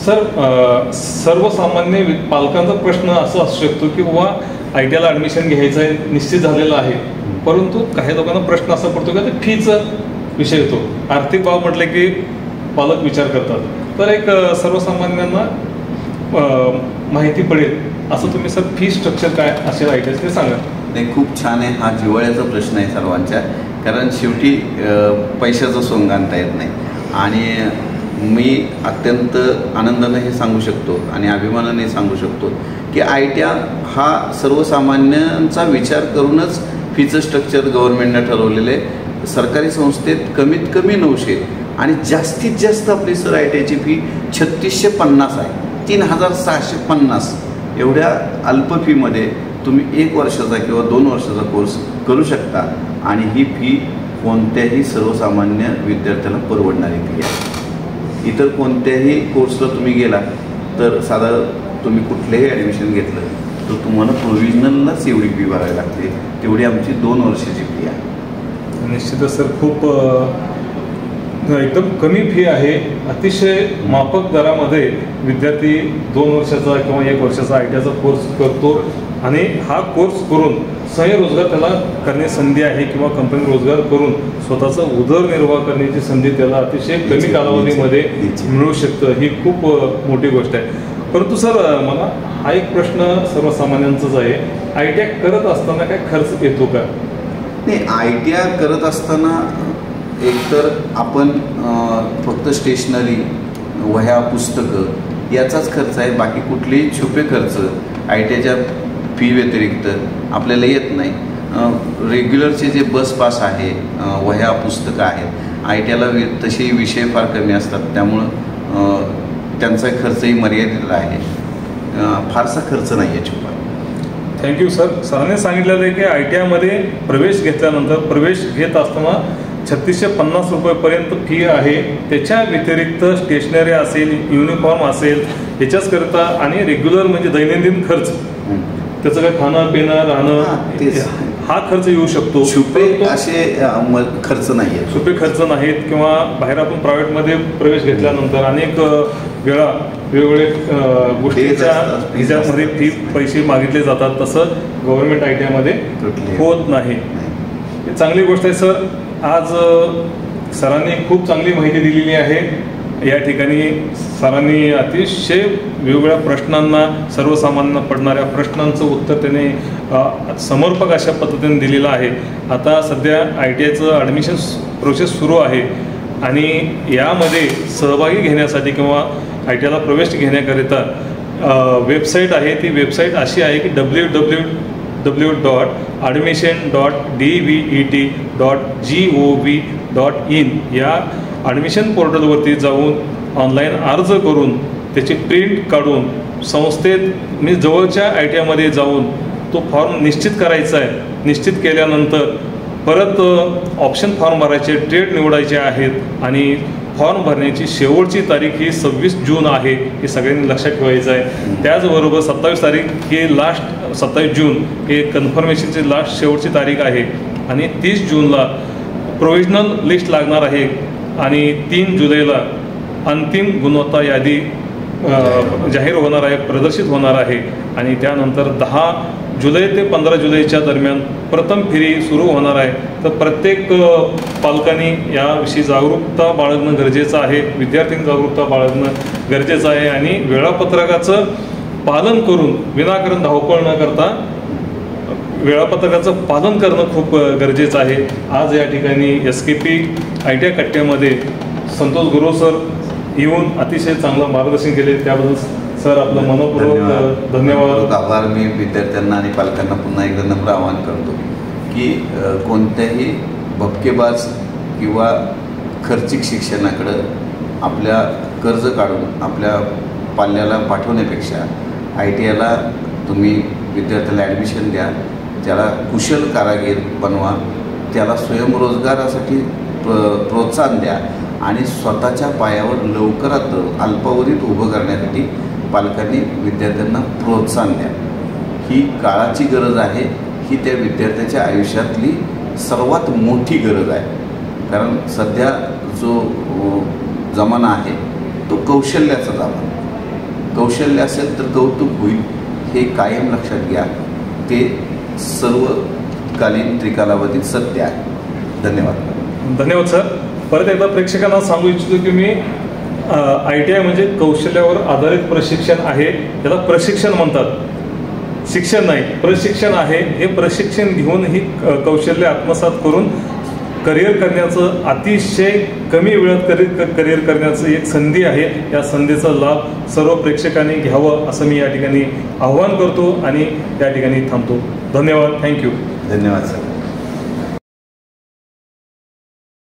Sir सर्वसामान्य पालकांचा प्रश्न असा असू शकतो की बाबा ITI ला ॲडमिशन घ्यायचं आहे, निश्चित झालेलं आहे, परंतु काही लोकांना प्रश्न असा पडतो का ते फीचा विषय येतो. आर्थिक बाब म्हटले की पालक विचार करतात. तर एक सर्वसामान्यांना माहिती पडेल असं तुम्ही सर फी स्ट्रक्चर काय असेल ITI ते सांगा. नाही, खूप छान आहे. हा जिव्हाळ्याचा प्रश्न आहे सर्वांच्या, कारण शेवटी पैशाचं सोंग आणता येत नाही. आणि मी अत्यंत आनंदाने हे सांगू शकतो आणि अभिमानाने सांगू शकतो की ITI हा सर्वसामान्यांचा विचार करूनच फीचं स्ट्रक्चर गव्हर्नमेंटनं ठरवलेलं आहे. सरकारी संस्थेत कमीत कमी 900 आणि जास्तीत जास्त आपली सर ITIची फी 3650 आहे. 3650 एवढ्या अल्प फीमध्ये तुम्ही 1 वर्षाचा किंवा 2 वर्षाचा कोर्स करू शकता आणि ही फी कोणत्याही सर्वसामान्य विद्यार्थ्याला परवडणारी फी आहे. इतर कोणत्याही कोर्सला तुम्ही गेला तर साधारण तुम्ही कुठलेही ॲडमिशन घेतलं तर तुम्हाला प्रोव्हिजनललाच एवढी फी भरावी लागते. तेवढी आमची 2 वर्षाची फी आहे. निश्चितच सर खूप एकदम कमी फी आहे. अतिशय माफक दरामध्ये विद्यार्थी 2 वर्षाचा किंवा 1 वर्षाचा ITIचा कोर्स करतो आणि हा कोर्स करून स्वयंरोजगार त्याला करण्याची संधी आहे किंवा कंपनी रोजगार करून स्वतःचा उदरनिर्वाह करण्याची संधी त्याला अतिशय कमी कालावधीमध्ये मिळू शकतं. ही खूप मोठी गोष्ट आहे. परंतु सर मला हा एक प्रश्न सर्वसामान्यांचाच आहे, ITI करत असताना काय खर्च येतो का? नाही, ITI करत असताना एकतर आपण फक्त स्टेशनरी, वह्या, पुस्तकं याचाच खर्च आहे. बाकी कुठलेही छुपे खर्च ITIच्या फी व्यतिरिक्त आपल्याला येत नाही. रेग्युलरचे जे बस पास आहे, वह्या, पुस्तकं आहेत, ITIला तसे विषय फार कमी असतात, त्यामुळं त्यांचा खर्चही मर्यादित आहे. फारसा खर्च नाही आहे छुपा. Thank you sir. सरांनी सांगितलेलं आहे की ITIमध्ये प्रवेश घेतल्यानंतर प्रवेश घेत असताना 3650 रुपयेपर्यंत फी आहे. त्याच्या व्यतिरिक्त स्टेशनरी असेल, युनिफॉर्म असेल याच्याचकरिता आणि रेग्युलर म्हणजे दैनंदिन खर्च, त्याचं काय खाणं पिणं राहणं हा खर्च येऊ शकतो. छुपे असे खर्च नाही आहेत. छुपे खर्च नाहीत. किंवा बाहेर आपण प्रायव्हेटमध्ये प्रवेश घेतल्यानंतर अनेक वेळा वेगवेगळे गोष्टीच्या ह्याच्यामध्ये फी पैसे मागितले जातात, तसं गव्हर्नमेंट ITIमध्ये होत नाही. ही चांगली गोष्ट आहे सर. आज सरांनी खूप चांगली माहिती दिलेली आहे. या ठिकाणी सरांनी अतिशय वेगवेगळ्या प्रश्नांना, सर्वसामान्यांना पडणाऱ्या प्रश्नांचं उत्तर त्याने समर्पक अशा पद्धतीने दिलेलं आहे. आता सध्या ITIचं ॲडमिशन प्रोसेस सुरू आहे आणि यामध्ये सहभागी घेण्यासाठी किंवा ITIला प्रवेश घेण्याकरिता वेबसाईट आहे. ती वेबसाईट अशी आहे की www.admission.dvet.gov.in या ॲडमिशन पोर्टलवरती जाऊन ऑनलाईन अर्ज करून त्याची प्रिंट काढून संस्थेत मी जवळच्या ITIमध्ये जाऊन तो फॉर्म निश्चित करायचा आहे. निश्चित केल्यानंतर परत ऑप्शन फॉर्म भरायचे, ट्रेड निवडायचे आहेत आणि फॉर्म भरण्याची शेवटची तारीख ही 26 जून आहे. हे सगळ्यांनी लक्षात ठेवायचं आहे. त्याचबरोबर 27 तारीख ही लास्ट, 27 जून हे कन्फर्मेशनची लास्ट शेवटची तारीख आहे आणि 30 जूनला प्रोव्हिजनल लिस्ट लागणार आहे आणि 3 जुलैला अंतिम गुणवत्ता यादी जाहीर होणार आहे, प्रदर्शित होणार आहे आणि त्यानंतर 10 जुलै ते 15 जुलैच्या दरम्यान प्रथम फेरी सुरू होणार आहे. तर प्रत्येक पालकांनी याविषयी जागरूकता बाळगणं गरजेचं आहे. विद्यार्थ्यांनी जागरूकता बाळगणं गरजेचं आहे आणि वेळापत्रकाचं पालन करून विनाकारण धावपळ न करता वेळापत्रकाचं पालन करणं खूप गरजेचं आहे. आज या ठिकाणी SKP ITI कट्ट्यामध्ये संतोष गुरव सर येऊन अतिशय चांगलं मार्गदर्शन केले. त्याबद्दल सर आपलं मनपूर्वक धन्यवाद. आभार. मी विद्यार्थ्यांना आणि पालकांना पुन्हा एकदा नम्र आवाहन करतो की कोणत्याही भपकेबाज किंवा खर्चिक शिक्षणाकडं आपल्या कर्ज काढून आपल्या पाल्याला पाठवण्यापेक्षा ITIला तुम्ही विद्यार्थ्याला ॲडमिशन द्या, त्याला कुशल कारागीर बनवा, त्याला स्वयंरोजगारासाठी प्रोत्साहन द्या आणि स्वतःच्या पायावर लवकरात अल्पावधीत उभं करण्यासाठी पालकांनी विद्यार्थ्यांना प्रोत्साहन द्या. ही काळाची गरज आहे. ही त्या विद्यार्थ्याच्या आयुष्यातली सर्वात मोठी गरज आहे. कारण सध्या जो जमाना आहे तो कौशल्याचा जमाना. कौशल्य असेल तर कौतुक होईल, हे कायम लक्षात घ्या. ते सर्वकालीन त्रिकालावधीत सत्य आहे. धन्यवाद. धन्यवाद सर. परत एकदा प्रेक्षकांना सांगू इच्छितो की मी ITI म्हणजे कौशल्यावर आधारित प्रशिक्षण आहे. त्याला प्रशिक्षण म्हणतात, शिक्षण नाही, प्रशिक्षण आहे. हे प्रशिक्षण घेऊन ही कौशल्य आत्मसात करून करिअर करण्याचं, अतिशय कमी वेळात करिअर करण्याचं एक संधी आहे. या संधीचा लाभ सर्व प्रेक्षकांनी घ्यावं असं मी या ठिकाणी आवाहन करतो आणि या ठिकाणी थांबतो. धन्यवाद. थँक्यू. धन्यवाद सर.